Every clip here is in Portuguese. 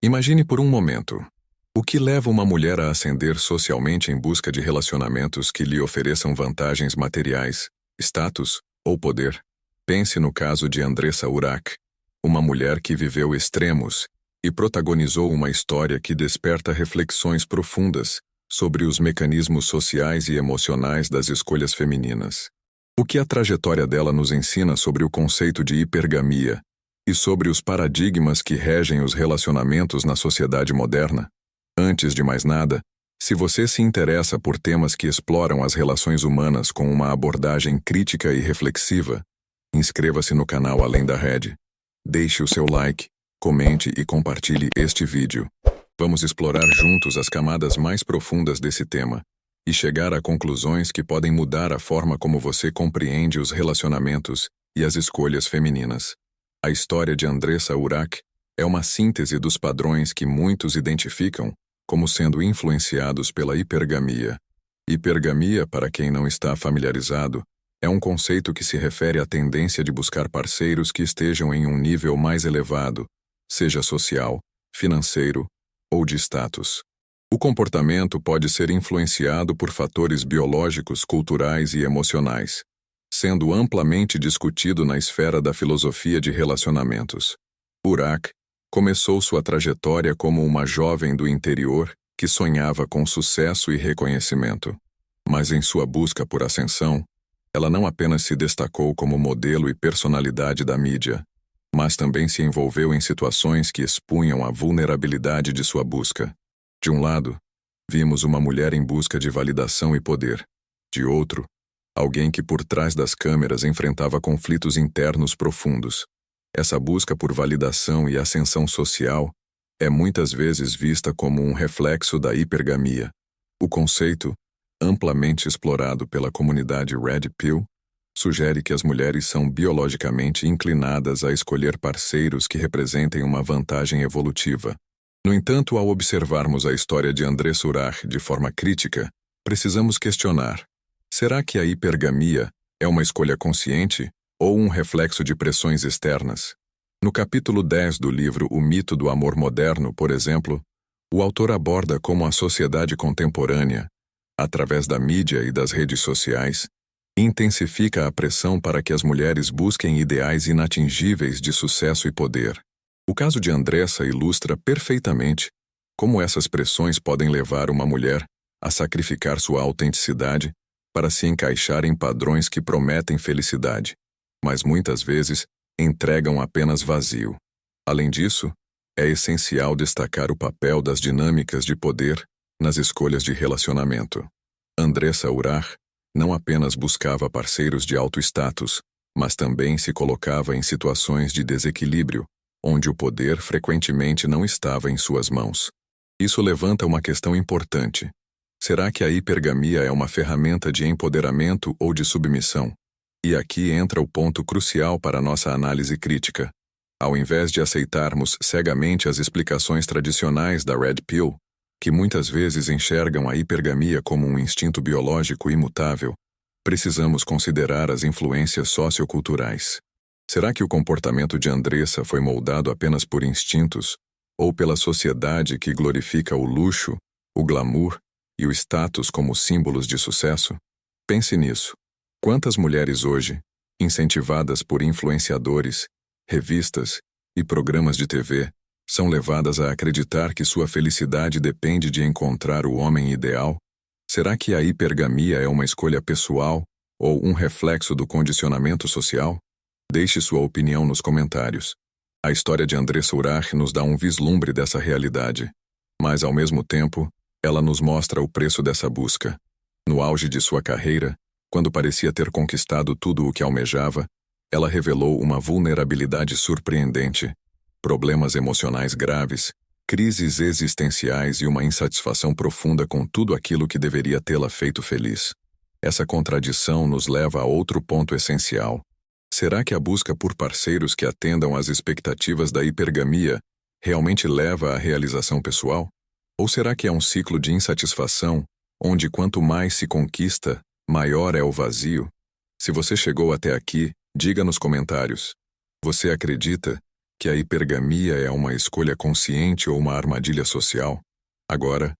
Imagine por um momento. O que leva uma mulher a ascender socialmente em busca de relacionamentos que lhe ofereçam vantagens materiais, status ou poder? Pense no caso de Andressa Urach, uma mulher que viveu extremos e protagonizou uma história que desperta reflexões profundas sobre os mecanismos sociais e emocionais das escolhas femininas. O que a trajetória dela nos ensina sobre o conceito de hipergamia e sobre os paradigmas que regem os relacionamentos na sociedade moderna? Antes de mais nada, se você se interessa por temas que exploram as relações humanas com uma abordagem crítica e reflexiva, inscreva-se no canal Além da Rede. Deixe o seu like, comente e compartilhe este vídeo. Vamos explorar juntos as camadas mais profundas desse tema e chegar a conclusões que podem mudar a forma como você compreende os relacionamentos e as escolhas femininas. A história de Andressa Urach é uma síntese dos padrões que muitos identificam como sendo influenciados pela hipergamia. Hipergamia, para quem não está familiarizado, é um conceito que se refere à tendência de buscar parceiros que estejam em um nível mais elevado, seja social, financeiro ou de status. O comportamento pode ser influenciado por fatores biológicos, culturais e emocionais, sendo amplamente discutido na esfera da filosofia de relacionamentos. Urach começou sua trajetória como uma jovem do interior que sonhava com sucesso e reconhecimento. Mas em sua busca por ascensão, ela não apenas se destacou como modelo e personalidade da mídia, mas também se envolveu em situações que expunham a vulnerabilidade de sua busca. De um lado, vimos uma mulher em busca de validação e poder. De outro, alguém que por trás das câmeras enfrentava conflitos internos profundos. Essa busca por validação e ascensão social é muitas vezes vista como um reflexo da hipergamia. O conceito, amplamente explorado pela comunidade Red Pill, sugere que as mulheres são biologicamente inclinadas a escolher parceiros que representem uma vantagem evolutiva. No entanto, ao observarmos a história de Andressa Urach de forma crítica, precisamos questionar: será que a hipergamia é uma escolha consciente ou um reflexo de pressões externas? No capítulo 10 do livro O Mito do Amor Moderno, por exemplo, o autor aborda como a sociedade contemporânea, através da mídia e das redes sociais, intensifica a pressão para que as mulheres busquem ideais inatingíveis de sucesso e poder. O caso de Andressa ilustra perfeitamente como essas pressões podem levar uma mulher a sacrificar sua autenticidade para se encaixar em padrões que prometem felicidade, mas muitas vezes entregam apenas vazio. Além disso, é essencial destacar o papel das dinâmicas de poder nas escolhas de relacionamento. Andressa Urach não apenas buscava parceiros de alto status, mas também se colocava em situações de desequilíbrio, onde o poder frequentemente não estava em suas mãos. Isso levanta uma questão importante. Será que a hipergamia é uma ferramenta de empoderamento ou de submissão? E aqui entra o ponto crucial para nossa análise crítica. Ao invés de aceitarmos cegamente as explicações tradicionais da Red Pill, que muitas vezes enxergam a hipergamia como um instinto biológico imutável, precisamos considerar as influências socioculturais. Será que o comportamento de Andressa foi moldado apenas por instintos, ou pela sociedade que glorifica o luxo, o glamour e o status como símbolos de sucesso? Pense nisso. Quantas mulheres hoje, incentivadas por influenciadores, revistas e programas de TV, são levadas a acreditar que sua felicidade depende de encontrar o homem ideal? Será que a hipergamia é uma escolha pessoal ou um reflexo do condicionamento social? Deixe sua opinião nos comentários. A história de Andressa Urach nos dá um vislumbre dessa realidade, mas ao mesmo tempo, ela nos mostra o preço dessa busca. No auge de sua carreira, quando parecia ter conquistado tudo o que almejava, ela revelou uma vulnerabilidade surpreendente, problemas emocionais graves, crises existenciais e uma insatisfação profunda com tudo aquilo que deveria tê-la feito feliz. Essa contradição nos leva a outro ponto essencial. Será que a busca por parceiros que atendam às expectativas da hipergamia realmente leva à realização pessoal? Ou será que é um ciclo de insatisfação, onde quanto mais se conquista, maior é o vazio? Se você chegou até aqui, diga nos comentários. Você acredita que a hipergamia é uma escolha consciente ou uma armadilha social? Agora,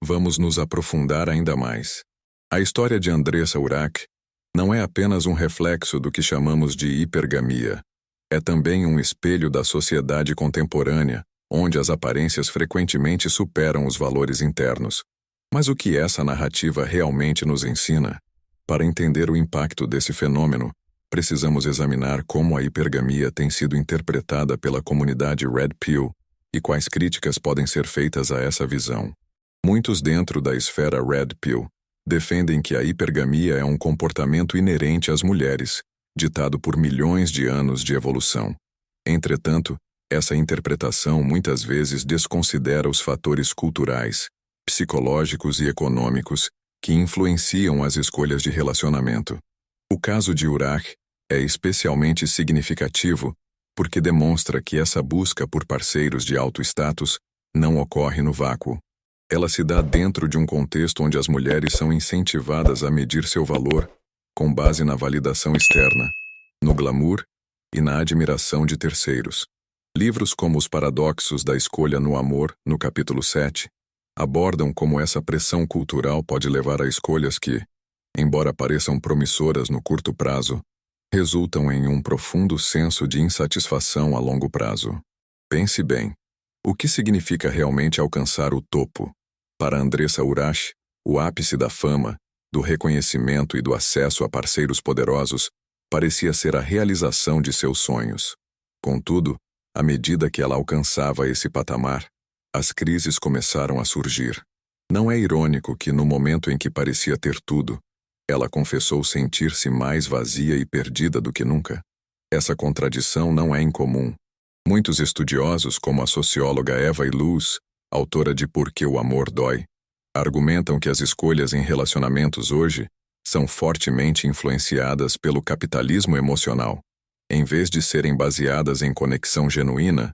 vamos nos aprofundar ainda mais. A história de Andressa Urach não é apenas um reflexo do que chamamos de hipergamia. É também um espelho da sociedade contemporânea, onde as aparências frequentemente superam os valores internos. Mas o que essa narrativa realmente nos ensina? Para entender o impacto desse fenômeno, precisamos examinar como a hipergamia tem sido interpretada pela comunidade Red Pill e quais críticas podem ser feitas a essa visão. Muitos dentro da esfera Red Pill defendem que a hipergamia é um comportamento inerente às mulheres, ditado por milhões de anos de evolução. Entretanto, essa interpretação muitas vezes desconsidera os fatores culturais, psicológicos e econômicos que influenciam as escolhas de relacionamento. O caso de Urach é especialmente significativo porque demonstra que essa busca por parceiros de alto status não ocorre no vácuo. Ela se dá dentro de um contexto onde as mulheres são incentivadas a medir seu valor com base na validação externa, no glamour e na admiração de terceiros. Livros como Os Paradoxos da Escolha no Amor, no capítulo 7, abordam como essa pressão cultural pode levar a escolhas que, embora pareçam promissoras no curto prazo, resultam em um profundo senso de insatisfação a longo prazo. Pense bem, o que significa realmente alcançar o topo? Para Andressa Urach, o ápice da fama, do reconhecimento e do acesso a parceiros poderosos parecia ser a realização de seus sonhos. Contudo, à medida que ela alcançava esse patamar, as crises começaram a surgir. Não é irônico que, no momento em que parecia ter tudo, ela confessou sentir-se mais vazia e perdida do que nunca? Essa contradição não é incomum. Muitos estudiosos, como a socióloga Eva Illouz, autora de Por que o Amor Dói, argumentam que as escolhas em relacionamentos hoje são fortemente influenciadas pelo capitalismo emocional. Em vez de serem baseadas em conexão genuína,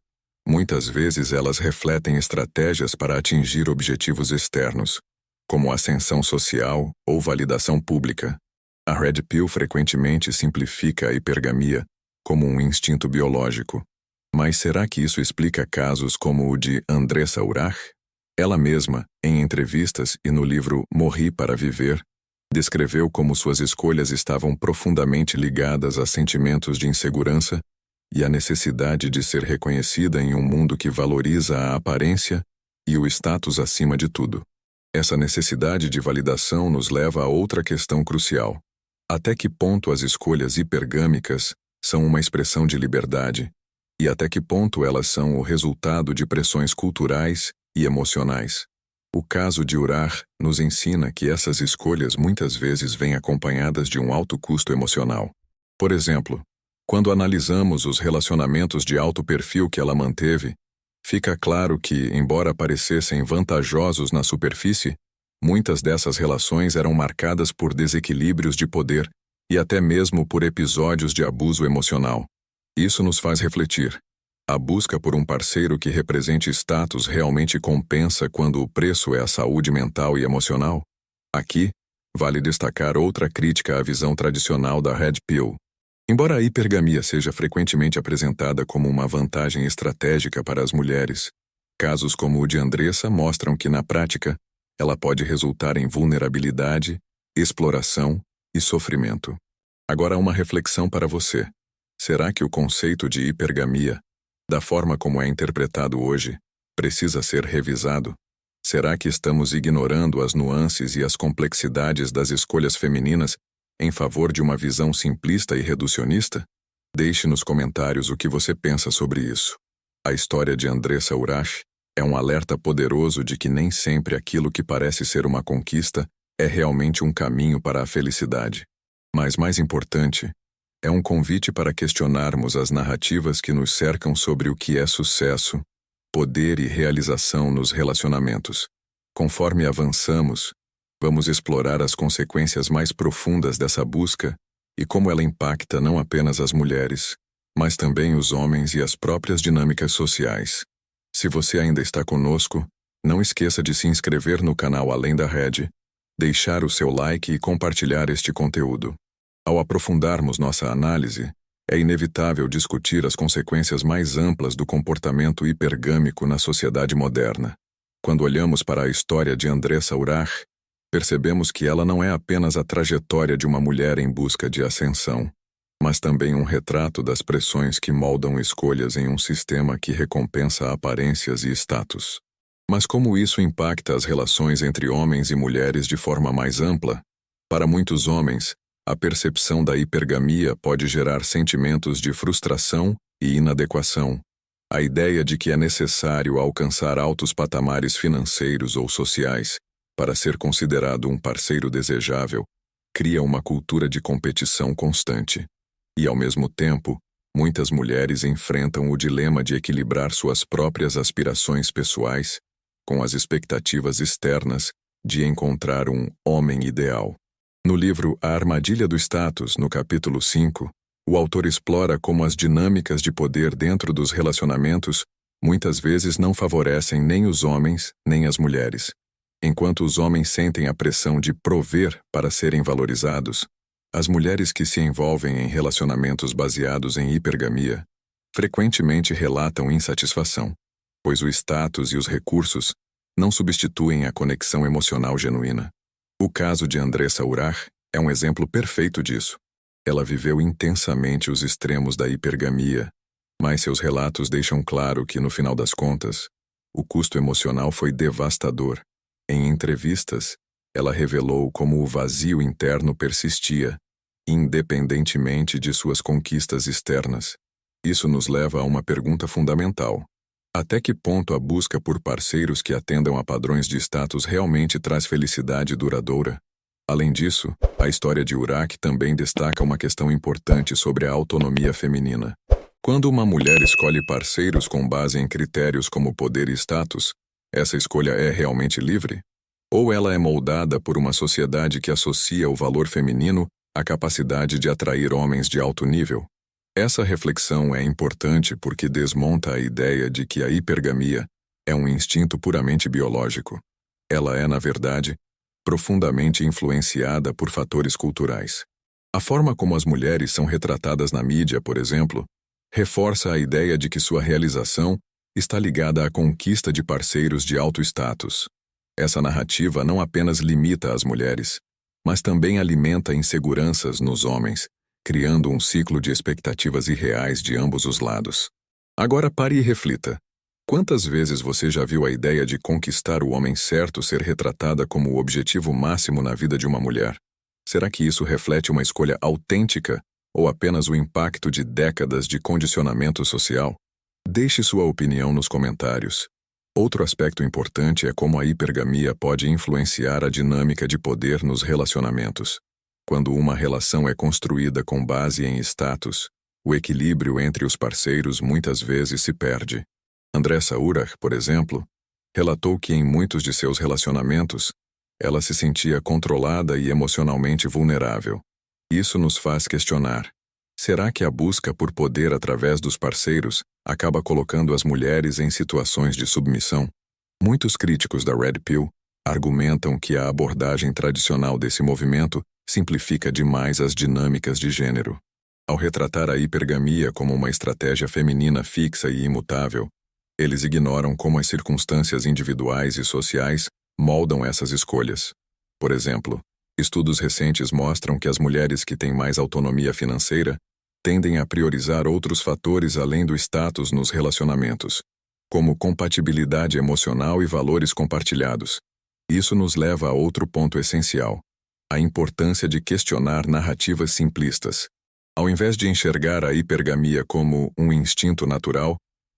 muitas vezes elas refletem estratégias para atingir objetivos externos, como ascensão social ou validação pública. A Red Pill frequentemente simplifica a hipergamia como um instinto biológico. Mas será que isso explica casos como o de Andressa Urach? Ela mesma, em entrevistas e no livro Morri para Viver, descreveu como suas escolhas estavam profundamente ligadas a sentimentos de insegurança e a necessidade de ser reconhecida em um mundo que valoriza a aparência e o status acima de tudo. Essa necessidade de validação nos leva a outra questão crucial. Até que ponto as escolhas hipergâmicas são uma expressão de liberdade, e até que ponto elas são o resultado de pressões culturais e emocionais? O caso de Urach nos ensina que essas escolhas muitas vezes vêm acompanhadas de um alto custo emocional. Por exemplo, quando analisamos os relacionamentos de alto perfil que ela manteve, fica claro que, embora parecessem vantajosos na superfície, muitas dessas relações eram marcadas por desequilíbrios de poder e até mesmo por episódios de abuso emocional. Isso nos faz refletir. A busca por um parceiro que represente status realmente compensa quando o preço é a saúde mental e emocional? Aqui, vale destacar outra crítica à visão tradicional da Red Pill. Embora a hipergamia seja frequentemente apresentada como uma vantagem estratégica para as mulheres, casos como o de Andressa mostram que, na prática, ela pode resultar em vulnerabilidade, exploração e sofrimento. Agora, uma reflexão para você. Será que o conceito de hipergamia, da forma como é interpretado hoje, precisa ser revisado? Será que estamos ignorando as nuances e as complexidades das escolhas femininas em favor de uma visão simplista e reducionista? Deixe nos comentários o que você pensa sobre isso. A história de Andressa Urach é um alerta poderoso de que nem sempre aquilo que parece ser uma conquista é realmente um caminho para a felicidade. Mas mais importante, é um convite para questionarmos as narrativas que nos cercam sobre o que é sucesso, poder e realização nos relacionamentos. Conforme avançamos, vamos explorar as consequências mais profundas dessa busca e como ela impacta não apenas as mulheres, mas também os homens e as próprias dinâmicas sociais. Se você ainda está conosco, não esqueça de se inscrever no canal Além da Red, deixar o seu like e compartilhar este conteúdo. Ao aprofundarmos nossa análise, é inevitável discutir as consequências mais amplas do comportamento hipergâmico na sociedade moderna. Quando olhamos para a história de Andressa Urach, percebemos que ela não é apenas a trajetória de uma mulher em busca de ascensão, mas também um retrato das pressões que moldam escolhas em um sistema que recompensa aparências e status. Mas como isso impacta as relações entre homens e mulheres de forma mais ampla? Para muitos homens, a percepção da hipergamia pode gerar sentimentos de frustração e inadequação. A ideia de que é necessário alcançar altos patamares financeiros ou sociais para ser considerado um parceiro desejável cria uma cultura de competição constante. E, ao mesmo tempo, muitas mulheres enfrentam o dilema de equilibrar suas próprias aspirações pessoais com as expectativas externas de encontrar um homem ideal. No livro A Armadilha do Status, no capítulo 5, o autor explora como as dinâmicas de poder dentro dos relacionamentos muitas vezes não favorecem nem os homens nem as mulheres. Enquanto os homens sentem a pressão de prover para serem valorizados, as mulheres que se envolvem em relacionamentos baseados em hipergamia frequentemente relatam insatisfação, pois o status e os recursos não substituem a conexão emocional genuína. O caso de Andressa Urach é um exemplo perfeito disso. Ela viveu intensamente os extremos da hipergamia, mas seus relatos deixam claro que, no final das contas, o custo emocional foi devastador. Em entrevistas, ela revelou como o vazio interno persistia, independentemente de suas conquistas externas. Isso nos leva a uma pergunta fundamental. Até que ponto a busca por parceiros que atendam a padrões de status realmente traz felicidade duradoura? Além disso, a história de Urach também destaca uma questão importante sobre a autonomia feminina. Quando uma mulher escolhe parceiros com base em critérios como poder e status, essa escolha é realmente livre? Ou ela é moldada por uma sociedade que associa o valor feminino à capacidade de atrair homens de alto nível? Essa reflexão é importante porque desmonta a ideia de que a hipergamia é um instinto puramente biológico. Ela é, na verdade, profundamente influenciada por fatores culturais. A forma como as mulheres são retratadas na mídia, por exemplo, reforça a ideia de que sua realização está ligada à conquista de parceiros de alto status. Essa narrativa não apenas limita as mulheres, mas também alimenta inseguranças nos homens, criando um ciclo de expectativas irreais de ambos os lados. Agora pare e reflita. Quantas vezes você já viu a ideia de conquistar o homem certo ser retratada como o objetivo máximo na vida de uma mulher? Será que isso reflete uma escolha autêntica ou apenas o impacto de décadas de condicionamento social? Deixe sua opinião nos comentários. Outro aspecto importante é como a hipergamia pode influenciar a dinâmica de poder nos relacionamentos. Quando uma relação é construída com base em status, o equilíbrio entre os parceiros muitas vezes se perde. Andressa Urach, por exemplo, relatou que em muitos de seus relacionamentos, ela se sentia controlada e emocionalmente vulnerável. Isso nos faz questionar: será que a busca por poder através dos parceiros acaba colocando as mulheres em situações de submissão? Muitos críticos da Red Pill argumentam que a abordagem tradicional desse movimento simplifica demais as dinâmicas de gênero. Ao retratar a hipergamia como uma estratégia feminina fixa e imutável, eles ignoram como as circunstâncias individuais e sociais moldam essas escolhas. Por exemplo, estudos recentes mostram que as mulheres que têm mais autonomia financeira tendem a priorizar outros fatores além do status nos relacionamentos, como compatibilidade emocional e valores compartilhados. Isso nos leva a outro ponto essencial: a importância de questionar narrativas simplistas. Ao invés de enxergar a hipergamia como um instinto natural,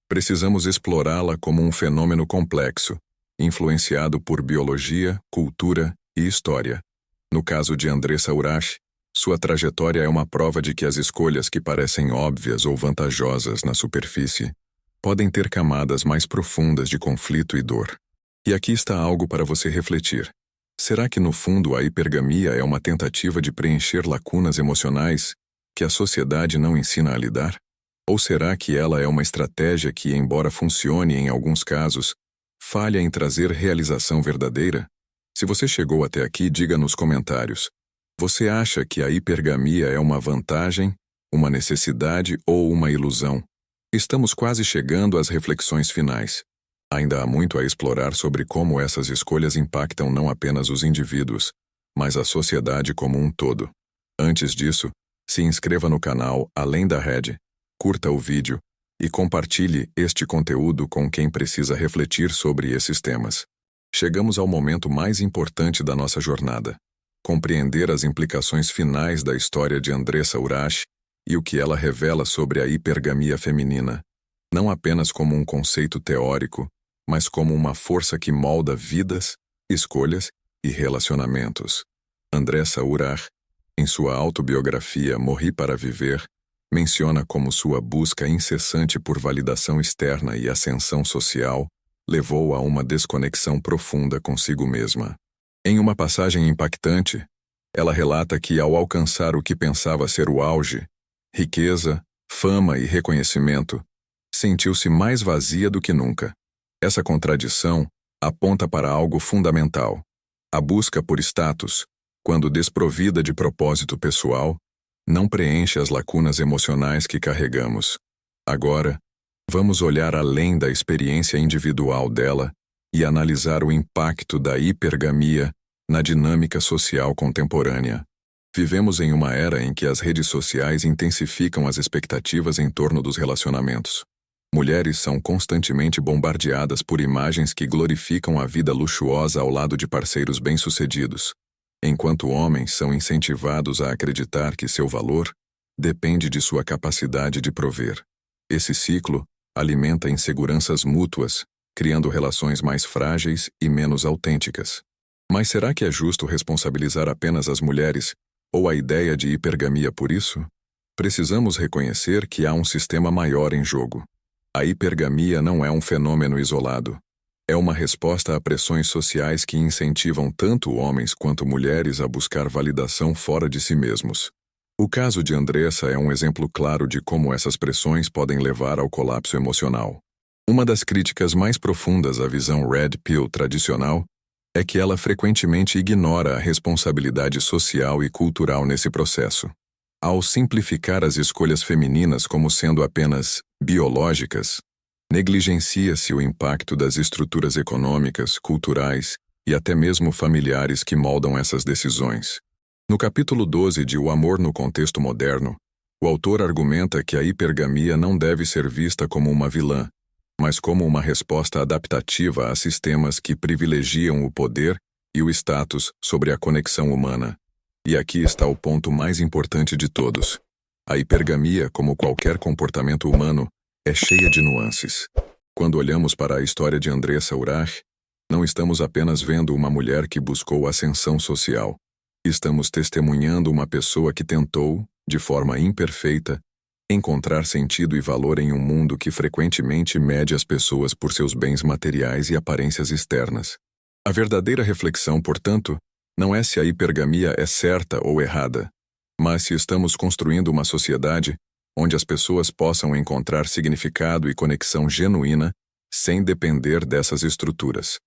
precisamos explorá-la como um fenômeno complexo, influenciado por biologia, cultura e história. No caso de Andressa Urach, sua trajetória é uma prova de que as escolhas que parecem óbvias ou vantajosas na superfície podem ter camadas mais profundas de conflito e dor. E aqui está algo para você refletir. Será que, no fundo, a hipergamia é uma tentativa de preencher lacunas emocionais que a sociedade não ensina a lidar? Ou será que ela é uma estratégia que, embora funcione em alguns casos, falha em trazer realização verdadeira? Se você chegou até aqui, diga nos comentários: você acha que a hipergamia é uma vantagem uma necessidade ou uma ilusão? Estamos quase chegando às reflexões finais. Ainda há muito a explorar sobre como essas escolhas impactam não apenas os indivíduos, mas a sociedade como um todo. Antes disso, se inscreva no canal Além da Rede, curta o vídeo e compartilhe este conteúdo com quem precisa refletir sobre esses temas. Chegamos ao momento mais importante da nossa jornada: compreender as implicações finais da história de Andressa Urach e o que ela revela sobre a hipergamia feminina, não apenas como um conceito teórico, mas como uma força que molda vidas, escolhas e relacionamentos. Andressa Urach, em sua autobiografia Morri para Viver, menciona como sua busca incessante por validação externa e ascensão social levou a uma desconexão profunda consigo mesma. Em uma passagem impactante, ela relata que, ao alcançar o que pensava ser o auge, riqueza, fama e reconhecimento, sentiu-se mais vazia do que nunca. Essa contradição aponta para algo fundamental: a busca por status, quando desprovida de propósito pessoal, não preenche as lacunas emocionais que carregamos. Agora, vamos olhar além da experiência individual dela e analisar o impacto da hipergamia na dinâmica social contemporânea. Vivemos em uma era em que as redes sociais intensificam as expectativas em torno dos relacionamentos. Mulheres são constantemente bombardeadas por imagens que glorificam a vida luxuosa ao lado de parceiros bem-sucedidos, enquanto homens são incentivados a acreditar que seu valor depende de sua capacidade de prover. Esse ciclo alimenta inseguranças mútuas, criando relações mais frágeis e menos autênticas. Mas será que é justo responsabilizar apenas as mulheres, ou a ideia de hipergamia por isso? Precisamos reconhecer que há um sistema maior em jogo. A hipergamia não é um fenômeno isolado. É uma resposta a pressões sociais que incentivam tanto homens quanto mulheres a buscar validação fora de si mesmos. O caso de Andressa é um exemplo claro de como essas pressões podem levar ao colapso emocional. Uma das críticas mais profundas à visão Red Pill tradicional é que ela frequentemente ignora a responsabilidade social e cultural nesse processo. Ao simplificar as escolhas femininas como sendo apenas biológicas, negligencia-se o impacto das estruturas econômicas, culturais e até mesmo familiares que moldam essas decisões. No capítulo 12 de O Amor no Contexto Moderno, o autor argumenta que a hipergamia não deve ser vista como uma vilã, mas como uma resposta adaptativa a sistemas que privilegiam o poder e o status sobre a conexão humana. E aqui está o ponto mais importante de todos. A hipergamia, como qualquer comportamento humano, é cheia de nuances. Quando olhamos para a história de Andressa Urach, não estamos apenas vendo uma mulher que buscou ascensão social. Estamos testemunhando uma pessoa que tentou, de forma imperfeita, encontrar sentido e valor em um mundo que frequentemente mede as pessoas por seus bens materiais e aparências externas. A verdadeira reflexão, portanto, não é se a hipergamia é certa ou errada, mas se estamos construindo uma sociedade onde as pessoas possam encontrar significado e conexão genuína sem depender dessas estruturas.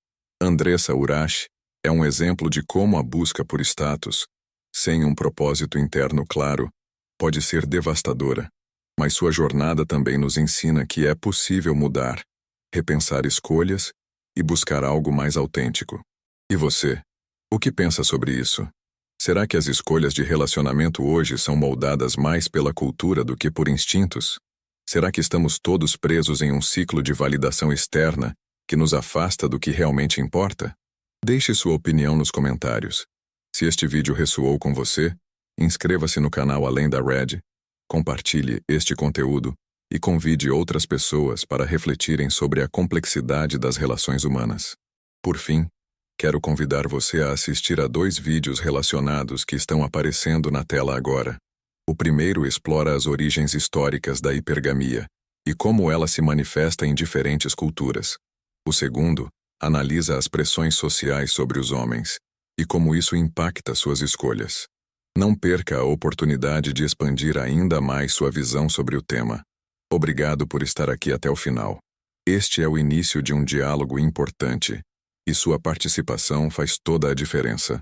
Andressa Urach é um exemplo de como a busca por status, sem um propósito interno claro, pode ser devastadora. Mas sua jornada também nos ensina que é possível mudar, repensar escolhas e buscar algo mais autêntico. E você? O que pensa sobre isso? Será que as escolhas de relacionamento hoje são moldadas mais pela cultura do que por instintos? Será que estamos todos presos em um ciclo de validação externa que nos afasta do que realmente importa? Deixe sua opinião nos comentários. Se este vídeo ressoou com você, inscreva-se no canal Além da Red, compartilhe este conteúdo e convide outras pessoas para refletirem sobre a complexidade das relações humanas. Por fim, quero convidar você a assistir a 2 vídeos relacionados que estão aparecendo na tela agora. O primeiro explora as origens históricas da hipergamia e como ela se manifesta em diferentes culturas. O segundo analisa as pressões sociais sobre os homens e como isso impacta suas escolhas. Não perca a oportunidade de expandir ainda mais sua visão sobre o tema. Obrigado por estar aqui até o final. Este é o início de um diálogo importante, e sua participação faz toda a diferença.